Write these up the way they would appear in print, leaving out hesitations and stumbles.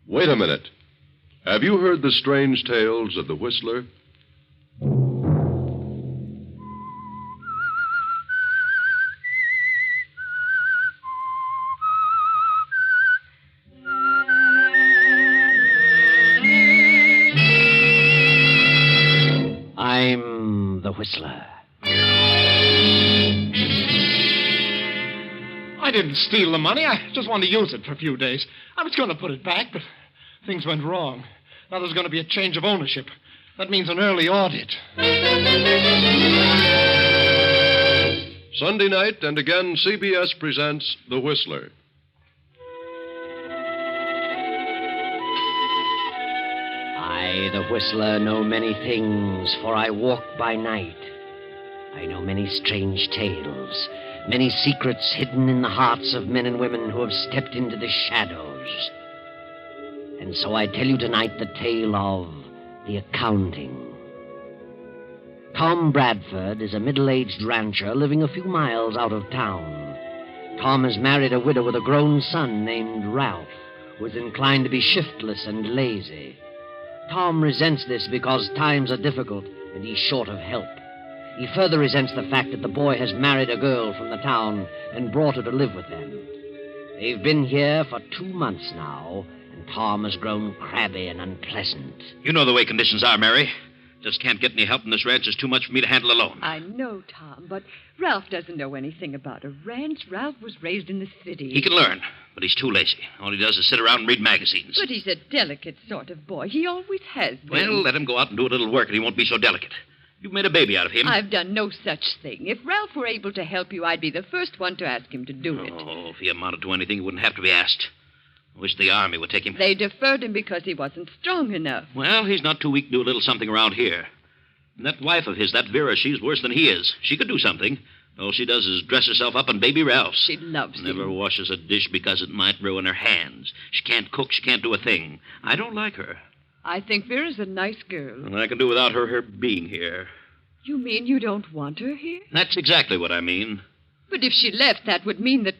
Wait a minute. Have you heard the strange tales of the Whistler? I'm the Whistler. I didn't steal the money. I just wanted to use it for a few days. I was going to put it back, but things went wrong. Now there's going to be a change of ownership. That means an early audit. Sunday night, and again, CBS presents The Whistler. I, the Whistler, know many things, for I walk by night. I know many strange tales, many secrets hidden in the hearts of men and women who have stepped into the shadows. And so I tell you tonight the tale of the accounting. Tom Bradford is a middle-aged rancher living a few miles out of town. Tom has married a widow with a grown son named Ralph, who is inclined to be shiftless and lazy. Tom resents this because times are difficult and he's short of help. He further resents the fact that the boy has married a girl from the town and brought her to live with them. They've been here for 2 months now, and Tom has grown crabby and unpleasant. You know the way conditions are, Mary. Just can't get any help in this ranch. It's too much for me to handle alone. I know, Tom, but Ralph doesn't know anything about a ranch. Ralph was raised in the city. He can learn, but he's too lazy. All he does is sit around and read magazines. But he's a delicate sort of boy. He always has been. Well, let him go out and do a little work, and he won't be so delicate. You've made a baby out of him. I've done no such thing. If Ralph were able to help you, I'd be the first one to ask him to do it. Oh, if he amounted to anything, he wouldn't have to be asked. I wish the Army would take him. They deferred him because he wasn't strong enough. Well, he's not too weak to do a little something around here. And that wife of his, that Vera, she's worse than he is. She could do something. All she does is dress herself up in baby Ralph's. She loves him. Never washes a dish because it might ruin her hands. She can't cook. She can't do a thing. I don't like her. I think Vera's a nice girl. And I can do without her being here. You mean you don't want her here? That's exactly what I mean. But if she left, that would mean that...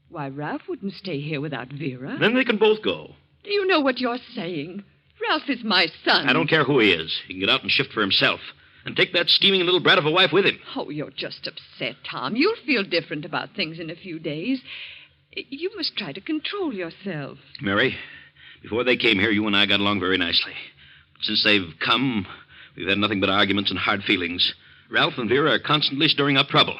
Why, Ralph wouldn't stay here without Vera. Then they can both go. Do you know what you're saying? Ralph is my son. I don't care who he is. He can get out and shift for himself. And take that steaming little brat of a wife with him. Oh, you're just upset, Tom. You'll feel different about things in a few days. You must try to control yourself. Mary, before they came here, you and I got along very nicely. But since they've come, we've had nothing but arguments and hard feelings. Ralph and Vera are constantly stirring up trouble.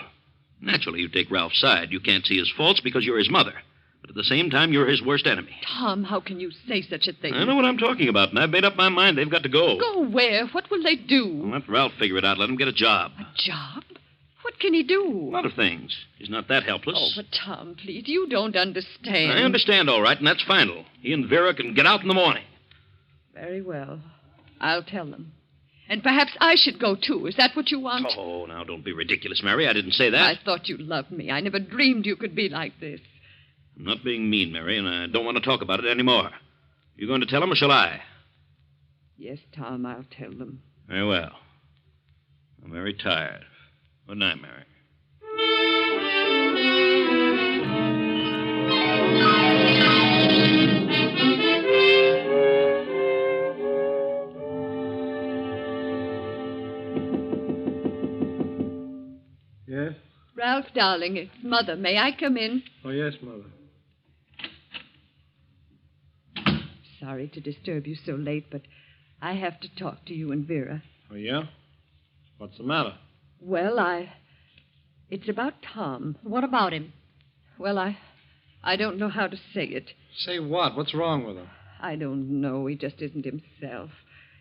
Naturally, you take Ralph's side. You can't see his faults because you're his mother. But at the same time, you're his worst enemy. Tom, how can you say such a thing? I know what I'm talking about, and I've made up my mind they've got to go. Go where? What will they do? Well, let Ralph figure it out. Let him get a job. A job? What can he do? A lot of things. He's not that helpless. Oh, but Tom, please, you don't understand. I understand, all right, and that's final. He and Vera can get out in the morning. Very well. I'll tell them. And perhaps I should go, too. Is that what you want? Oh, now, don't be ridiculous, Mary. I didn't say that. I thought you loved me. I never dreamed you could be like this. I'm not being mean, Mary, and I don't want to talk about it anymore. You going to tell them, or shall I? Yes, Tom, I'll tell them. Very well. I'm very tired. Good night, Mary. Yes? Ralph, darling, it's Mother. May I come in? Oh, yes, Mother. Sorry to disturb you so late, but I have to talk to you and Vera. Oh, yeah? What's the matter? Well, It's about Tom. What about him? Well, I don't know how to say it. Say what? What's wrong with him? I don't know. He just isn't himself.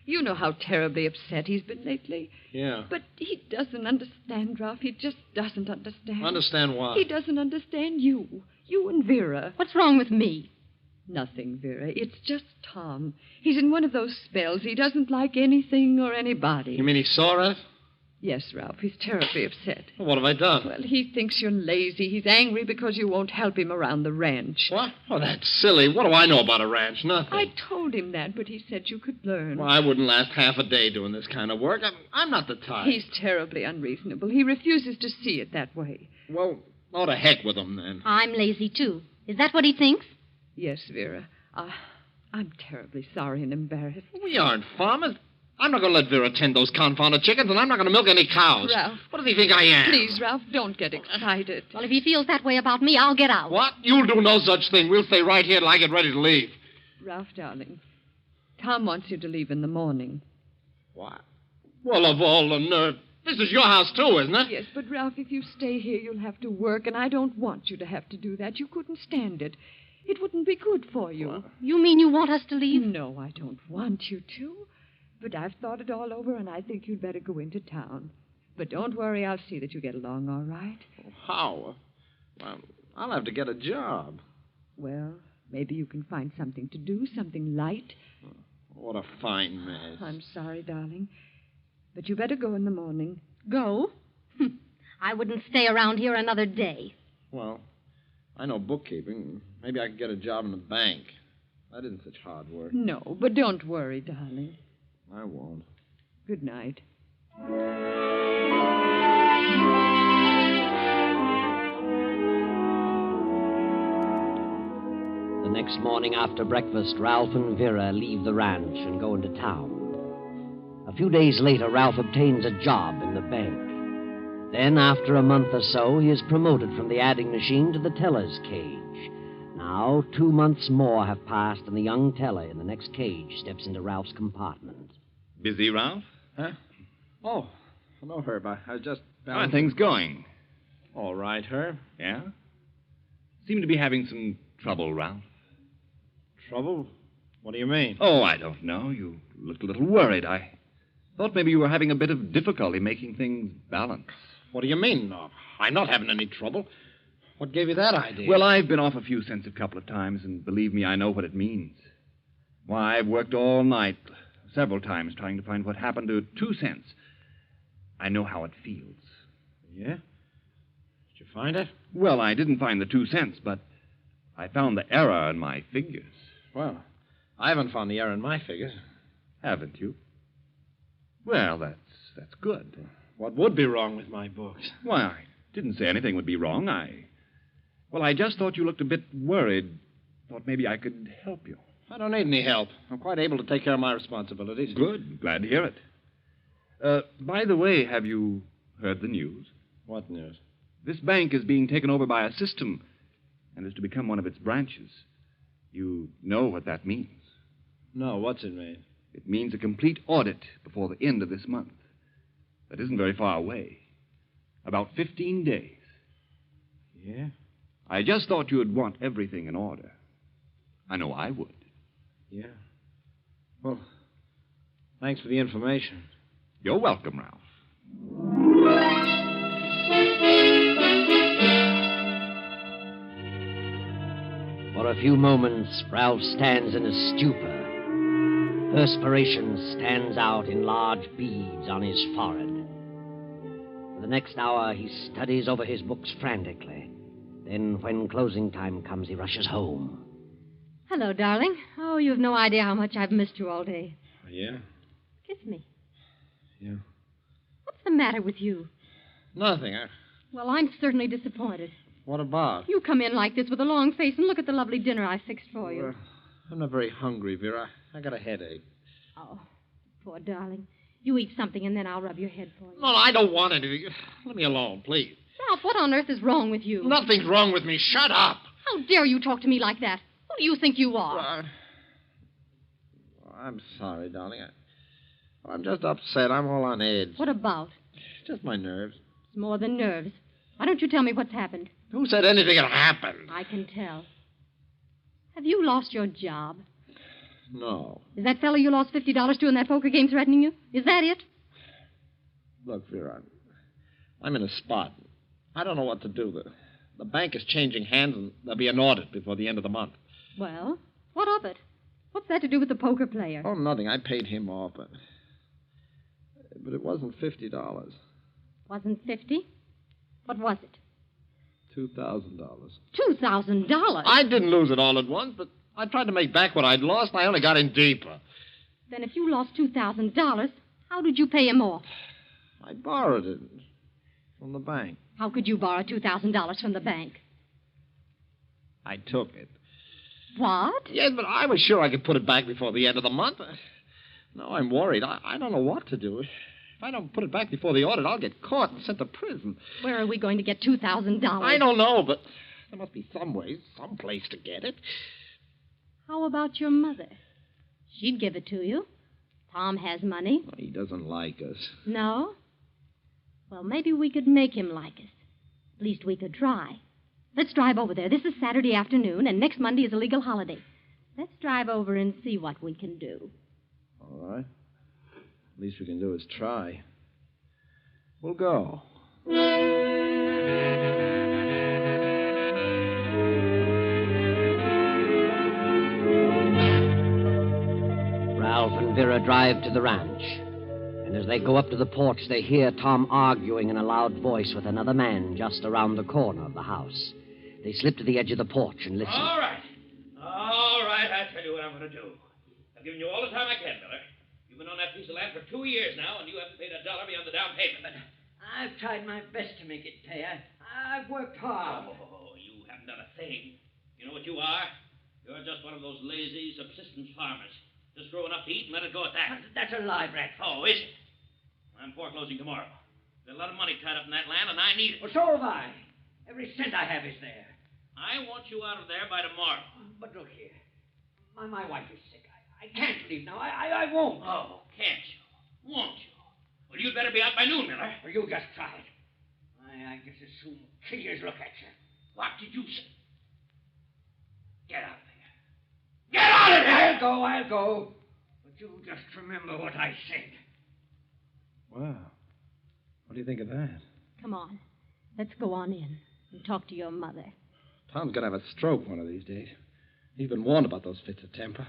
You know how terribly upset he's been lately. Yeah. But he doesn't understand, Ralph. He just doesn't understand. Understand what? He doesn't understand you. You and Vera. What's wrong with me? Nothing, Vera. It's just Tom. He's in one of those spells. He doesn't like anything or anybody. You mean he's sore at it? Yes, Ralph. He's terribly upset. Well, what have I done? Well, he thinks you're lazy. He's angry because you won't help him around the ranch. What? Oh, that's silly. What do I know about a ranch? Nothing. I told him that, but he said you could learn. Well, I wouldn't last half a day doing this kind of work. I'm not the type. He's terribly unreasonable. He refuses to see it that way. Well, oh, to heck with him, then. I'm lazy, too. Is that what he thinks? Yes, Vera. I'm terribly sorry and embarrassed. We aren't farmers. I'm not going to let Vera tend those confounded chickens, and I'm not going to milk any cows. Ralph. What does he think I am? Please, Ralph, don't get excited. Well, if he feels that way about me, I'll get out. What? You'll do no such thing. We'll stay right here till I get ready to leave. Ralph, darling, Tom wants you to leave in the morning. What? Well, of all the nerve. This is your house, too, isn't it? Yes, but Ralph, if you stay here, you'll have to work, and I don't want you to have to do that. You couldn't stand it. It wouldn't be good for you. You mean you want us to leave? No, I don't want you to. But I've thought it all over, and I think you'd better go into town. But don't worry, I'll see that you get along all right. How? Well, I'll have to get a job. Well, maybe you can find something to do, something light. What a fine mess. I'm sorry, darling. But you better go in the morning. Go? I wouldn't stay around here another day. Well, I know bookkeeping. Maybe I could get a job in the bank. That isn't such hard work. No, but don't worry, darling. I won't. Good night. The next morning after breakfast, Ralph and Vera leave the ranch and go into town. A few days later, Ralph obtains a job in the bank. Then, after a month or so, he is promoted from the adding machine to the teller's cage. Now, 2 months more have passed, and the young teller in the next cage steps into Ralph's compartment. Busy, Ralph? Huh? Oh, no, Herb. I was just... How are things going? All right, Herb. Yeah? Seem to be having some trouble, Ralph. Trouble? What do you mean? Oh, I don't know. You looked a little worried. I thought maybe you were having a bit of difficulty making things balance. What do you mean? No, I'm not having any trouble. What gave you that idea? Well, I've been off a few cents a couple of times, and believe me, I know what it means. Why, I've worked all night, several times, trying to find what happened to 2 cents. I know how it feels. Yeah? Did you find it? Well, I didn't find the 2 cents, but I found the error in my figures. Well, I haven't found the error in my figures. Haven't you? Well, that's good. What would be wrong with my books? Why, I didn't say anything would be wrong. I just thought you looked a bit worried. Thought maybe I could help you. I don't need any help. I'm quite able to take care of my responsibilities. Good. Glad to hear it. By the way, have you heard the news? What news? This bank is being taken over by a system and is to become one of its branches. You know what that means. No, what's it mean? It means a complete audit before the end of this month. That isn't very far away. About 15 days. Yeah? I just thought you'd want everything in order. I know I would. Yeah. Well, thanks for the information. You're welcome, Ralph. For a few moments, Ralph stands in a stupor. Perspiration stands out in large beads on his forehead. For the next hour, he studies over his books frantically. Then, when closing time comes, he rushes home. Hello, darling. Oh, you have no idea how much I've missed you all day. Yeah? Kiss me. Yeah. What's the matter with you? Nothing. Well, I'm certainly disappointed. What about? You come in like this with a long face and look at the lovely dinner I fixed for you. I'm not very hungry, Vera. I got a headache. Oh, poor darling. You eat something and then I'll rub your head for you. No, I don't want anything. Let me alone, please. Ralph, what on earth is wrong with you? Nothing's wrong with me. Shut up. How dare you talk to me like that? Who do you think you are? I'm sorry, darling. I'm just upset. I'm all on edge. What about? Just my nerves. It's more than nerves. Why don't you tell me what's happened? Who said anything had happened? I can tell. Have you lost your job? No. Is that fellow you lost $50 to in that poker game threatening you? Is that it? Look, Vera, I'm in a spot. I don't know what to do. The bank is changing hands, and there'll be an audit before the end of the month. Well, what of it? What's that to do with the poker player? Oh, nothing. I paid him off, but it wasn't $50. Wasn't 50? What was it? $2,000. $2,000? I didn't lose it all at once, but I tried to make back what I'd lost, and I only got in deeper. Then if you lost $2,000, how did you pay him off? I borrowed it from the bank. How could you borrow $2,000 from the bank? I took it. What? Yes, but I was sure I could put it back before the end of the month. Now I'm worried. I don't know what to do. If I don't put it back before the audit, I'll get caught and sent to prison. Where are we going to get $2,000? I don't know, but there must be some way, some place to get it. How about your mother? She'd give it to you. Tom has money. He doesn't like us. No? Well, maybe we could make him like us. At least we could try. Let's drive over there. This is Saturday afternoon, and next Monday is a legal holiday. Let's drive over and see what we can do. All right. Least we can do is try. We'll go. Ralph and Vera drive to the ranch. And as they go up to the porch, they hear Tom arguing in a loud voice with another man just around the corner of the house. They slip to the edge of the porch and listen. All right. All right, I'll tell you what I'm going to do. I've given you all the time I can, Miller. You've been on that piece of land for 2 years now, and you haven't paid $1 beyond the down payment. I've tried my best to make it pay. I've worked hard. Oh, you haven't done a thing. You know what you are? You're just one of those lazy subsistence farmers. Just grow enough to eat and let it go at that. That's a lie, Bradford. Oh, is it? I'm foreclosing tomorrow. There's a lot of money tied up in that land, and I need it. Well, so have I. Every cent I have is there. I want you out of there by tomorrow. But look here. My wife is sick. I can't leave now. I won't. Oh, can't you? Won't you? Well, you'd better be out by noon, Miller. Well, you just try it. I just as soon kill you as look at you. What did you say? Get out of there. Get out of there! I'll go. But you just remember what I said. Wow. What do you think of that? Come on. Let's go on in and talk to your mother. Tom's going to have a stroke one of these days. He's been warned about those fits of temper.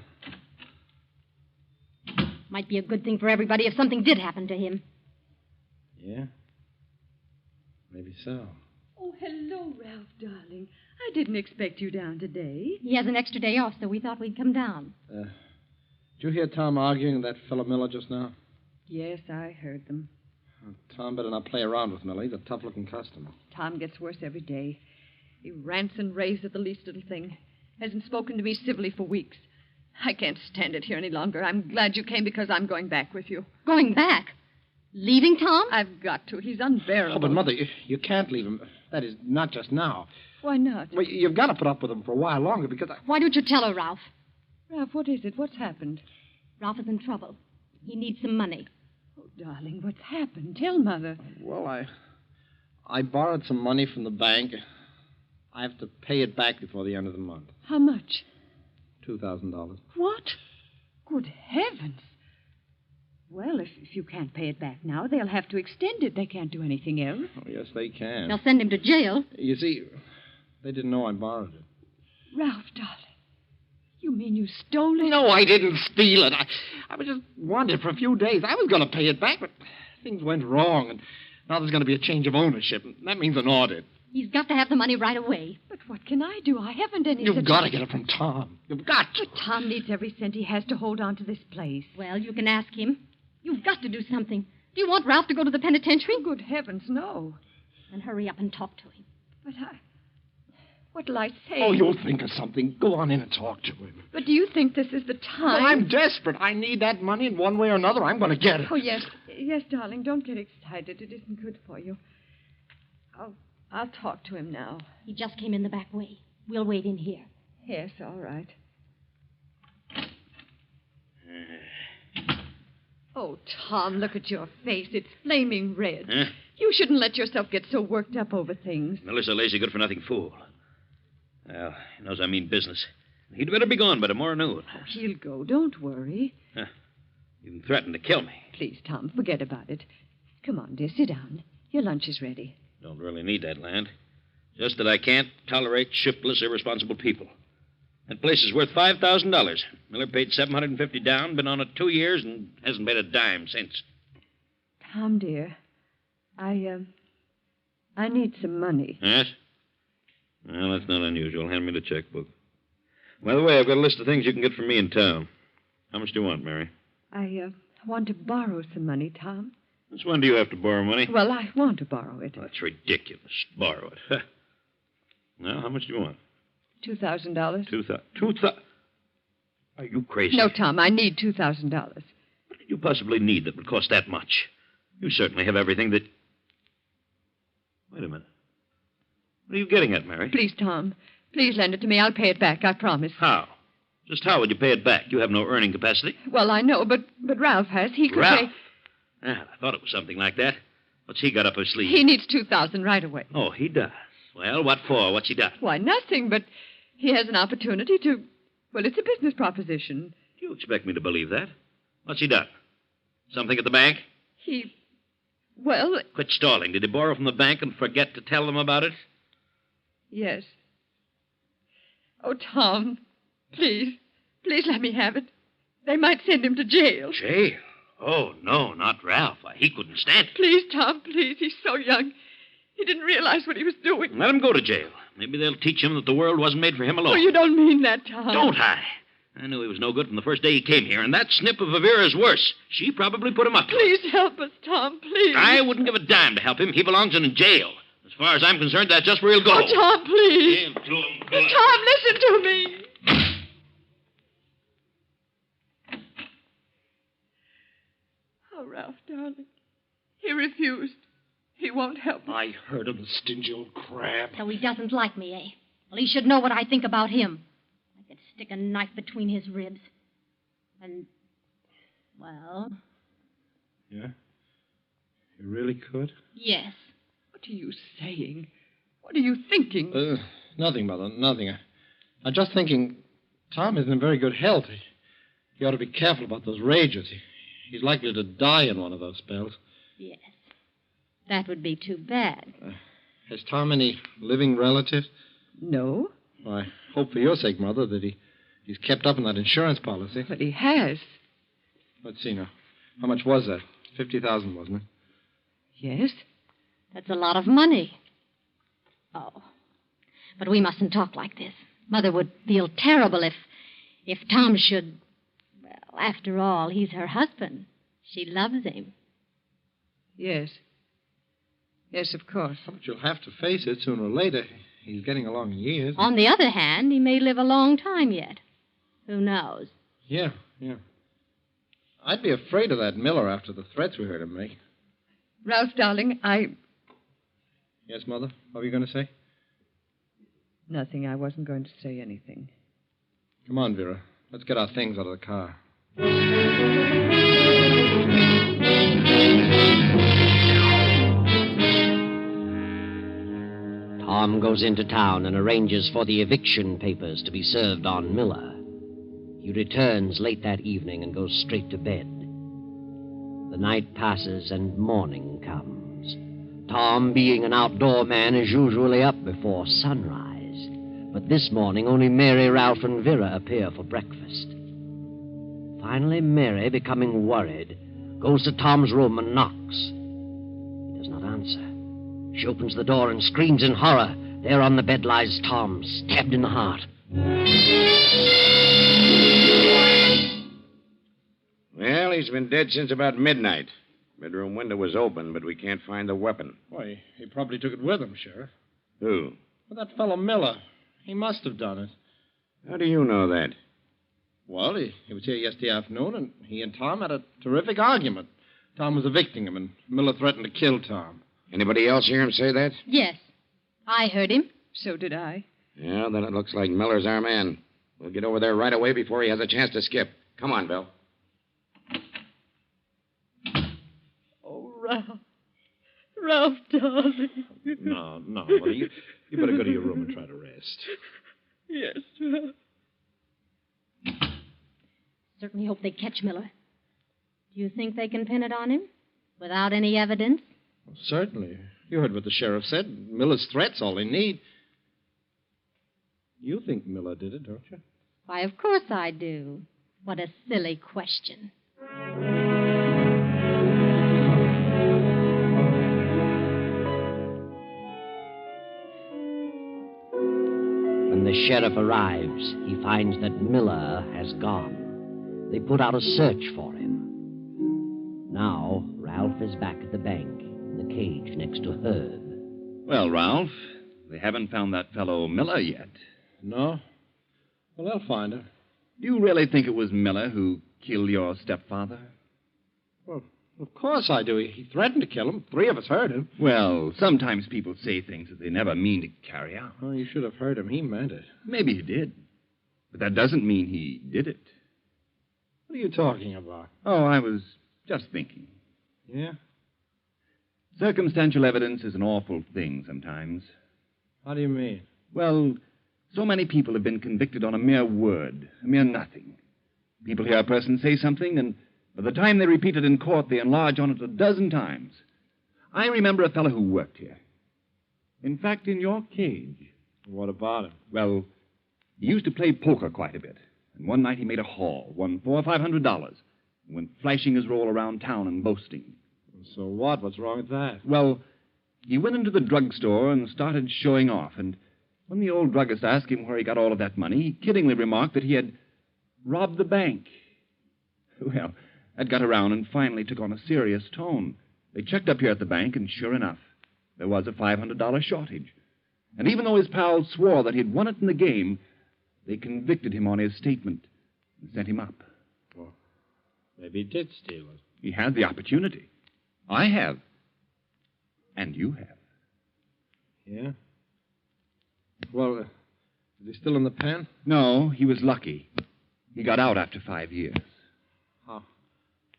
Might be a good thing for everybody if something did happen to him. Yeah? Maybe so. Oh, hello, Ralph, darling. I didn't expect you down today. He has an extra day off, so we thought we'd come down. Did you hear Tom arguing with that fellow Miller just now? Yes, I heard them. Tom better not play around with Miller. He's a tough-looking customer. Tom gets worse every day. He rants and raves at the least little thing. Hasn't spoken to me civilly for weeks. I can't stand it here any longer. I'm glad you came because I'm going back with you. Going back? Leaving Tom? I've got to. He's unbearable. Oh, but, Mother, you can't leave him. That is, not just now. Why not? Well, you've got to put up with him for a while longer because Why don't you tell her, Ralph? Ralph, what is it? What's happened? Ralph is in trouble. He needs some money. Oh, darling, what's happened? Tell Mother. Well, I borrowed some money from the bank. I have to pay it back before the end of the month. How much? $2,000. What? Good heavens. Well, if you can't pay it back now, they'll have to extend it. They can't do anything else. Oh, yes, they can. They'll send him to jail. You see, they didn't know I borrowed it. Ralph, darling, you mean you stole it? No, I didn't steal it. I was just wanted it for a few days. I was going to pay it back, but things went wrong, and now there's going to be a change of ownership, and that means an audit. He's got to have the money right away. But what can I do? I haven't any You've such... got to get it from Tom. You've got to. But Tom needs every cent he has to hold on to this place. Well, you can ask him. You've got to do something. Do you want Ralph to go to the penitentiary? Oh, good heavens, no. Then hurry up and talk to him. But what'll I say? Oh, you'll think of something. Go on in and talk to him. But do you think this is the time? Well, I'm desperate. I need that money in one way or another. I'm going to get it. Oh, yes. Yes, darling, don't get excited. It isn't good for you. I'll talk to him now. He just came in the back way. We'll wait in here. Yes, all right. Oh, Tom, look at your face. It's flaming red. Huh? You shouldn't let yourself get so worked up over things. Miller's a lazy, good-for-nothing fool. Well, he knows I mean business. He'd better be gone by tomorrow noon. Oh, he'll go. Don't worry. Huh. Even threatened to kill me. Please, Tom, forget about it. Come on, dear, sit down. Your lunch is ready. Don't really need that land. Just that I can't tolerate shiftless, irresponsible people. That place is worth $5,000. Miller paid $750 down, been on it 2 years, and hasn't paid a dime since. Tom, dear, I need some money. Yes? Well, that's not unusual. Hand me the checkbook. By the way, I've got a list of things you can get from me in town. How much do you want, Mary? I want to borrow some money, Tom. Since when do you have to borrow money? Well, I want to borrow it. Well, that's ridiculous. Borrow it. Huh. Now, how much do you want? $2,000. $2,000? Are you crazy? No, Tom, I need $2,000. What could you possibly need that would cost that much? You certainly have everything that... Wait a minute. What are you getting at, Mary? Please, Tom. Please lend it to me. I'll pay it back, I promise. How? Just how would you pay it back? You have no earning capacity. Well, I know, but Ralph has. He could Ralph? pay... Ah, I thought it was something like that. What's he got up his sleeve? He needs $2,000 right away. Oh, he does. Well, what for? What's he done? Why, nothing, but he has an opportunity to... Well, it's a business proposition. Do you expect me to believe that? What's he done? Something at the bank? He... Well, Quit stalling. Did he borrow from the bank and forget to tell them about it? yes. Oh, Tom, please let me have it. They might send him to jail. Jail? Oh, no, not Ralph. Why, he couldn't stand it. Please, Tom, please. He's so young. He didn't realize what he was doing. Let him go to jail. Maybe they'll teach him that the world wasn't made for him alone. Oh, you don't mean that, Tom. Don't I? I knew he was no good from the first day he came here, and that snip of Avera's worse. She probably put him up to it. Please help us, Tom, please. I wouldn't give a dime to help him. He belongs in jail. As far as I'm concerned, that's just where he'll go. Oh, Tom, please. Jail to him. Tom, listen to me. Oh, Ralph, darling. He refused. He won't help us. I heard him, the stingy old crab. So he doesn't like me, eh? Well, he should know what I think about him. I could stick a knife between his ribs. And, well, Yeah? You really could? yes. What are you saying? What are you thinking? Nothing, Mother, nothing. I'm just thinking Tom isn't in very good health. He ought to be careful about those rages. He's likely to die in one of those spells. Yes. That would be too bad. Has Tom any living relatives? No, Well, I hope for your sake, Mother, that he's kept up on that insurance policy. but he has. Let's see now. How much was that? 50,000, wasn't it? Yes? That's a lot of money. Oh. But we mustn't talk like this. Mother would feel terrible if Tom should... Well, after all, he's her husband. She loves him. Yes. Yes, of course. But you'll have to face it sooner or later. He's getting along in years. On the other hand, he may live a long time yet. Who knows? Yeah. I'd be afraid of that Miller after the threats we heard him make. Ralph, darling, Yes, Mother? What were you going to say? Nothing. I wasn't going to say anything. Come on, Vera. Let's get our things out of the car. Tom goes into town and arranges for the eviction papers to be served on Miller. He returns late that evening and goes straight to bed. The night passes and morning comes. Tom, being an outdoor man, is usually up before sunrise. But this morning only Mary, Ralph, and Vera appear for breakfast. Finally, Mary, becoming worried, goes to Tom's room and knocks. He does not answer. She opens the door and screams in horror. There on the bed lies Tom, stabbed in the heart. Well, he's been dead since about midnight. Bedroom window was open, but we can't find the weapon. Why, he probably took it with him, Sheriff. Who? Well, that fellow Miller. He must have done it. How do you know that? Well, he was here yesterday afternoon, and he and Tom had a terrific argument. Tom was evicting him, and Miller threatened to kill Tom. Anybody else hear him say that? Yes. I heard him. So did I. Yeah, then it looks like Miller's our man. We'll get over there right away before he has a chance to skip. Come on, Bill. Oh, Ralph. Ralph, darling. No, Mother. You better go to your room and try to rest. Yes, Ralph. Certainly hope they catch Miller. Do you think they can pin it on him? Without any evidence? Well, certainly. You heard what the sheriff said. Miller's threat's all they need. You think Miller did it, don't you? Why, of course I do. What a silly question. When the sheriff arrives, he finds that Miller has gone. They put out a search for him. Now, Ralph is back at the bank in the cage next to Herb. Well, Ralph, they haven't found that fellow Miller yet. No? Well, they'll find her. Do you really think it was Miller who killed your stepfather? Well, of course I do. He threatened to kill him. 3 of us heard him. Well, sometimes people say things that they never mean to carry out. Oh, you should have heard him. He meant it. Maybe he did. But that doesn't mean he did it. What are you talking about? Oh, I was just thinking. Yeah? Circumstantial evidence is an awful thing sometimes. How do you mean? Well, so many people have been convicted on a mere word, a mere nothing. People hear a person say something, and by the time they repeat it in court, they enlarge on it a dozen times. I remember a fellow who worked here. In fact, in your cage. What about him? Well, he used to play poker quite a bit. And one night he made a haul, won $400 or $500, and went flashing his roll around town and boasting. So what? What's wrong with that? Well, he went into the drugstore and started showing off, and when the old druggist asked him where he got all of that money, he kiddingly remarked that he had robbed the bank. Well, that got around and finally took on a serious tone. They checked up here at the bank, and sure enough, there was a $500 shortage. And even though his pals swore that he'd won it in the game, they convicted him on his statement and sent him up. Well, maybe he did steal it. He had the opportunity. I have. And you have. Yeah? Well, is he still in the pen? No, he was lucky. He got out after 5 years.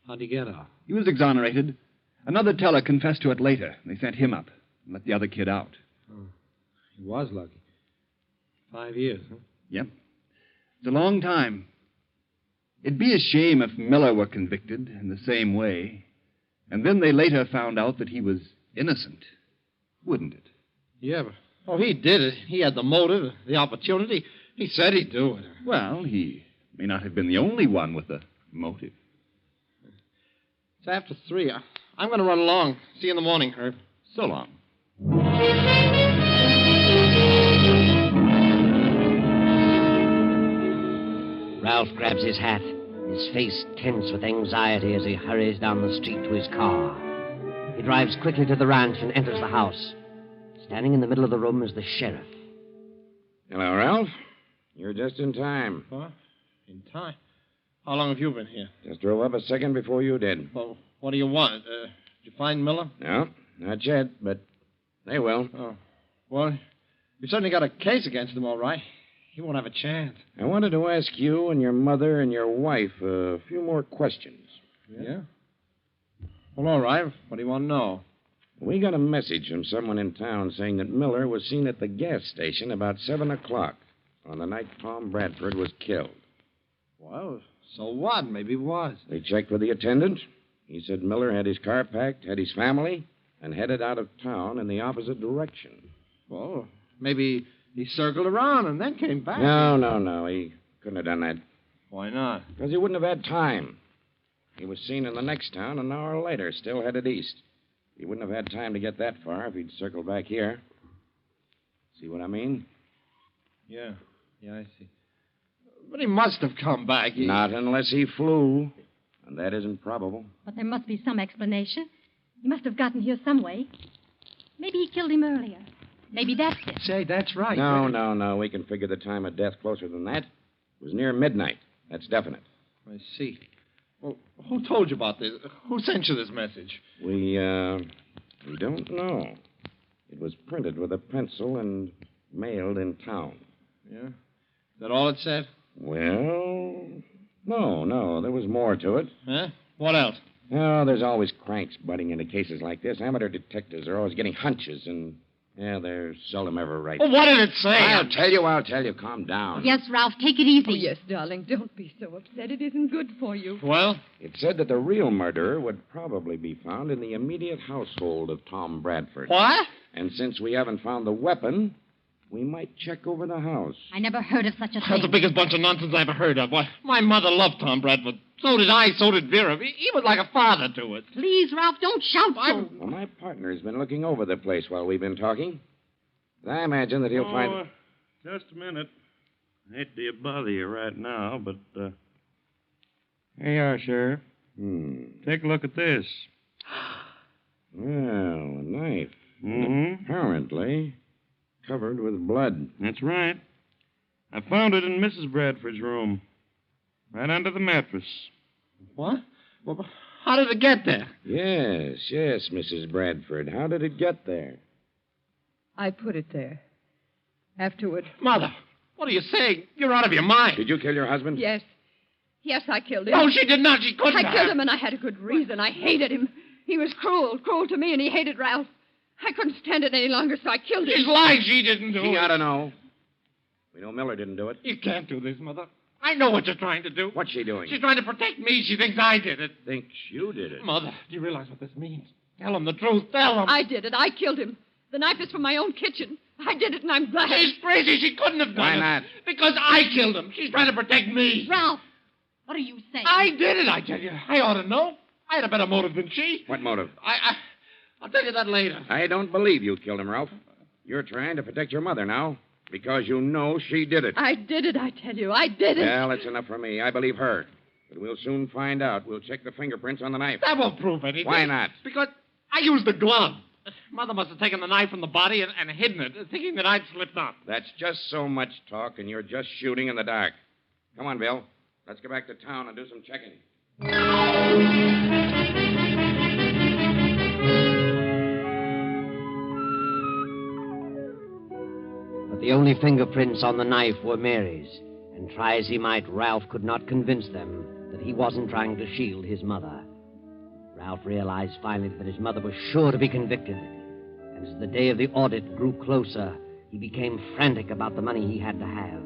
How'd he get out? He was exonerated. Another teller confessed to it later. They sent him up and let the other kid out. Oh, he was lucky. 5 years, huh? Yep. It's a long time. It'd be a shame if Miller were convicted in the same way, and then they later found out that he was innocent. Wouldn't it? Yeah, but he did it. He had the motive, the opportunity. He said he'd do it. Well, he may not have been the only one with the motive. It's after 3. I'm going to run along. See you in the morning, Herb. So long. Ralph grabs his hat, his face tense with anxiety as he hurries down the street to his car. He drives quickly to the ranch and enters the house. Standing in the middle of the room is the sheriff. Hello, Ralph. You're just in time. What? In time? How long have you been here? Just drove up a second before you did. Well, what do you want? Did you find Miller? No, not yet, but they will. Oh. Well, you certainly got a case against him, all right. He won't have a chance. I wanted to ask you and your mother and your wife a few more questions. Yeah? Well, all right. What do you want to know? We got a message from someone in town saying that Miller was seen at the gas station about 7 o'clock on the night Tom Bradford was killed. Well, so what? Maybe he was. They checked with the attendant. He said Miller had his car packed, had his family, and headed out of town in the opposite direction. Well, maybe he circled around and then came back. No. He couldn't have done that. Why not? Because he wouldn't have had time. He was seen in the next town an hour later, still headed east. He wouldn't have had time to get that far if he'd circled back here. See what I mean? Yeah, I see. But he must have come back. Not unless he flew. And that isn't probable. But there must be some explanation. He must have gotten here some way. Maybe he killed him earlier. Maybe that's it. Say, that's right. No. We can figure the time of death closer than that. It was near midnight. That's definite. I see. Well, who told you about this? Who sent you this message? We don't know. It was printed with a pencil and mailed in town. Yeah? Is that all it said? Well, no. There was more to it. Huh? What else? Oh, there's always cranks butting into cases like this. Amateur detectives are always getting hunches, and, they're seldom ever right. Well, what did it say? I'll tell you. Calm down. Yes, Ralph, take it easy. Oh, yes, darling. Don't be so upset. It isn't good for you. Well? It said that the real murderer would probably be found in the immediate household of Tom Bradford. What? And since we haven't found the weapon, we might check over the house. I never heard of such a That's thing. the biggest bunch of nonsense I ever heard of. Why, my mother loved Tom Bradford. So did I, so did Vera. He was like a father to us. Please, Ralph, don't shout so. Well, my partner's been looking over the place while we've been talking. I imagine that he'll find... Just a minute. I hate to bother you right now, but, Here you are, Sheriff. Take a look at this. Well, a knife. Mm-hmm. Apparently covered with blood. That's right. I found it in Mrs. Bradford's room. Right under the mattress. What? Well, how did it get there? Yes, Mrs. Bradford. How did it get there? I put it there. Afterward. Mother, what are you saying? You're out of your mind. Did you kill your husband? Yes. Yes, I killed him. No, she did not. She couldn't I killed him, and I had a good reason. I hated him. He was cruel to me, and he hated Ralph. I couldn't stand it any longer, so I killed him. She's lying. She didn't do it. She ought to know. We know Miller didn't do it. You can't do this, Mother. I know what you're trying to do. What's she doing? She's trying to protect me. She thinks I did it. Thinks you did it. Mother, do you realize what this means? Tell him the truth. Tell him. I did it. I killed him. The knife is from my own kitchen. I did it, and I'm glad. She's crazy. She couldn't have done it. Why not? Because I killed him. She's trying to protect me. Ralph, what are you saying? I did it, I tell you. I ought to know. I had a better motive than she. What motive? I'll tell you that later. I don't believe you killed him, Ralph. You're trying to protect your mother now because you know she did it. I did it, I tell you. I did it. Well, that's enough for me. I believe her. But we'll soon find out. We'll check the fingerprints on the knife. That won't prove anything. Why not? Because I used the glove. Mother must have taken the knife from the body and hidden it, thinking that I'd slipped up. That's just so much talk, and you're just shooting in the dark. Come on, Bill. Let's go back to town and do some checking. But the only fingerprints on the knife were Mary's, and try as he might, Ralph could not convince them that he wasn't trying to shield his mother. Ralph realized finally that his mother was sure to be convicted, and as the day of the audit grew closer, he became frantic about the money he had to have.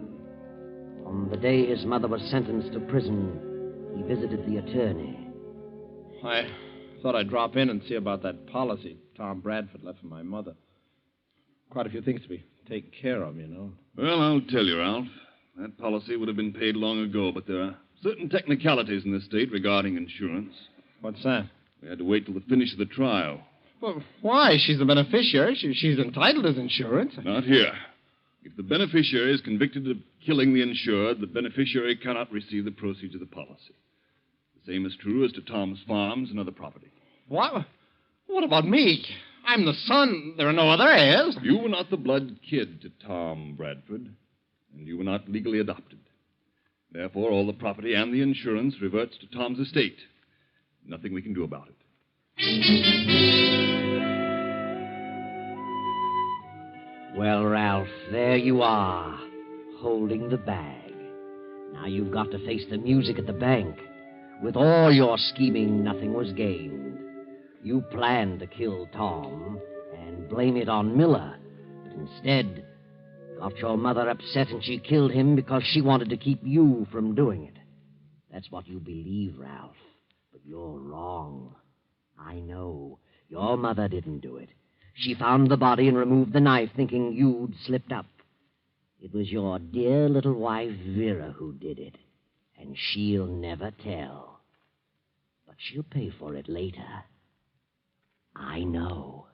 On the day his mother was sentenced to prison, he visited the attorney. I thought I'd drop in and see about that policy Tom Bradford left for my mother. Quite a few things to be taken care of, you know. Well, I'll tell you, Ralph. That policy would have been paid long ago, but there are certain technicalities in this state regarding insurance. What's that? We had to wait till the finish of the trial. Well, why? She's the beneficiary. She's entitled to insurance. Not here. If the beneficiary is convicted of killing the insured, the beneficiary cannot receive the proceeds of the policy. The same is true as to Tom's farms and other property. What? What about me? I'm the son. There are no other heirs. You were not the blood kid to Tom Bradford, and you were not legally adopted. Therefore, all the property and the insurance reverts to Tom's estate. Nothing we can do about it. Well, Ralph, there you are, holding the bag. Now you've got to face the music at the bank. With all your scheming, nothing was gained. You planned to kill Tom and blame it on Miller, but instead got your mother upset and she killed him because she wanted to keep you from doing it. That's what you believe, Ralph, but you're wrong. I know. Your mother didn't do it. She found the body and removed the knife, thinking you'd slipped up. It was your dear little wife, Vera, who did it, and she'll never tell. But she'll pay for it later. I know.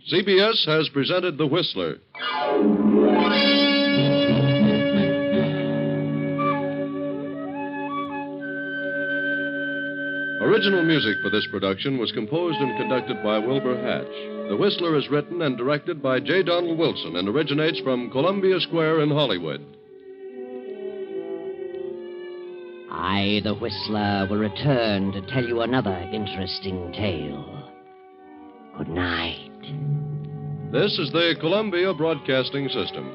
CBS has presented The Whistler. Original music for this production was composed and conducted by Wilbur Hatch. The Whistler is written and directed by J. Donald Wilson and originates from Columbia Square in Hollywood. I, the Whistler, will return to tell you another interesting tale. Good night. This is the Columbia Broadcasting System.